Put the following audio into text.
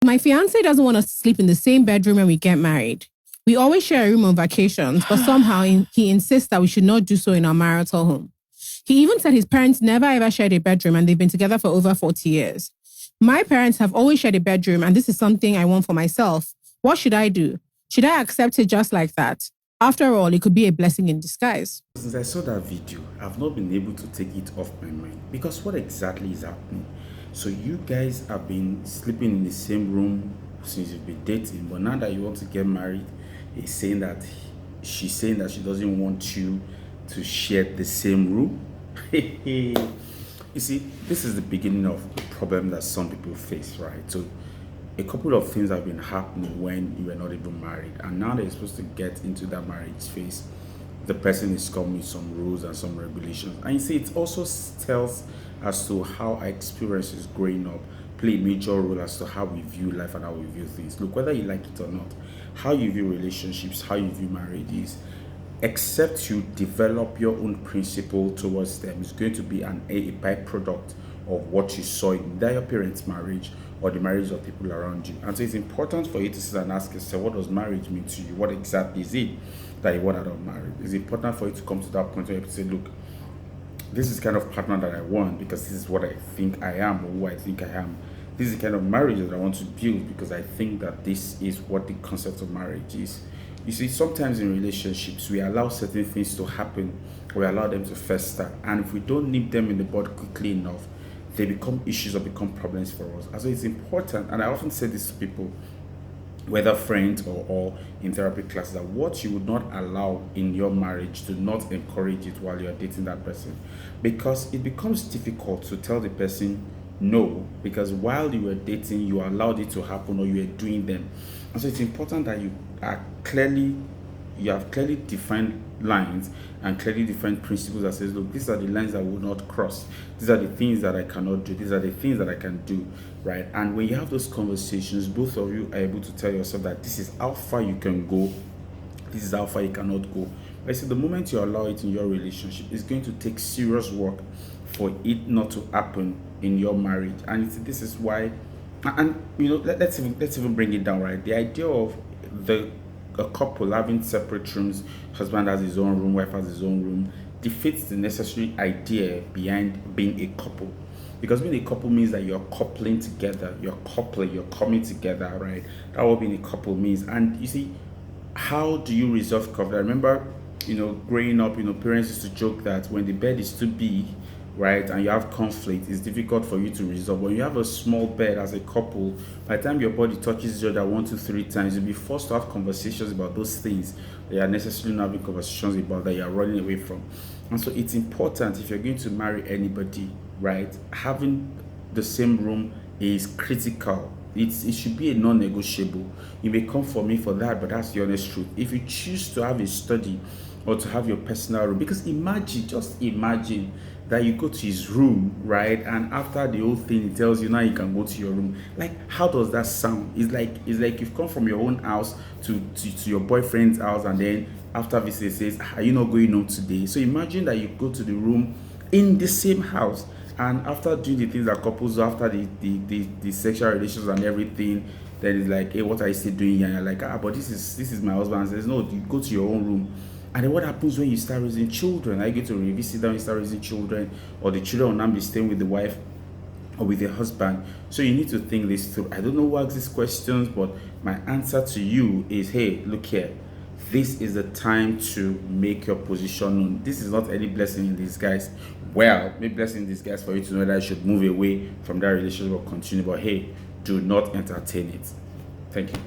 My fiance doesn't want us to sleep in the same bedroom when we get married. We always share a room on vacations, but somehow he insists that we should not do so in our marital home. He even said his parents never ever shared a bedroom and they've been together for over 40 years. My parents have always shared a bedroom and this is something I want for myself. What should I do? Should I accept it just like that? After all, it could be a blessing in disguise. Since I saw that video, I've not been able to take it off my mind because what exactly is happening? So you guys have been sleeping in the same room since you've been dating, but now that you want to get married, she's saying that she doesn't want you to share the same room. You see, this is the beginning of the problem that some people face, right? So a couple of things have been happening when you were not even married, and now that you're supposed to get into that marriage phase, the person is coming with some rules and some regulations. And you see, it also tells as to how our experiences growing up play a major role as to how we view life and how we view things. Look, whether you like it or not, how you view relationships, how you view marriage is, except you develop your own principle towards them, it's going to be a byproduct of what you saw in either your parents' marriage or the marriage of people around you. And so it's important for you to sit and ask yourself, what does marriage mean to you? What exactly is it that you want out of marriage? It's important for you to come to that point where you say, look, this is the kind of partner that I want because this is what I think I am or who I think I am. This is the kind of marriage that I want to build because I think that this is what the concept of marriage is. You see, sometimes in relationships, we allow certain things to happen, we allow them to fester, and if we don't nip them in the bud quickly enough, they become issues or become problems for us. And so it's important, and I often say this to people, whether friends or in therapy classes, that what you would not allow in your marriage, do not encourage it while you're dating that person, because it becomes difficult to tell the person no, because while you were dating you allowed it to happen or you were doing them. And so it's important that you have clearly defined lines and clearly defined principles that says, look, these are the lines I will not cross, these are the things that I cannot do, these are the things that I can do, right? And when you have those conversations, both of you are able to tell yourself that this is how far you can go, this is how far you cannot go. But I say the moment you allow it in your relationship, it's going to take serious work for it not to happen in your marriage. And this is why, and let's even bring it down, right? The idea of a couple having separate rooms, husband has his own room, wife has his own room, defeats the necessary idea behind being a couple. Because being a couple means that you're coupling together, you're coming together, right? That's what being a couple means. And you see, how do you resolve conflict? I remember, growing up, parents used to joke that when the bed is too big, right, and you have conflict, it's difficult for you to resolve. When you have a small bed as a couple, by the time your body touches each other 1, 2, 3 times, you'll be forced to have conversations about those things that you are necessarily not having conversations about, that you are running away from. And so it's important, if you're going to marry anybody, right, having the same room is critical. It should be a non-negotiable. You may come for me for that, but that's the honest truth. If you choose to have a study or to have your personal room, because just imagine that you go to his room, right, and after the whole thing, he tells you now you can go to your room. Like, how does that sound? It's like you've come from your own house to your boyfriend's house, and then after visit says, are you not going home today? So imagine that you go to the room in the same house, and after doing the things that couples do, after the sexual relations and everything, then it's like, hey, what are you still doing here? And you're like, but this is my husband. And says, no, you go to your own room. And then what happens when you start raising children? Are you going to revisit them, you start raising children, or the children will not be staying with the wife or with your husband? So you need to think this through. I don't know who asks these questions, but my answer to you is, hey, look here. This is the time to make your position known. This is not any blessing in disguise. Well, maybe blessing in disguise for you to know that you should move away from that relationship or continue. But hey, do not entertain it. Thank you.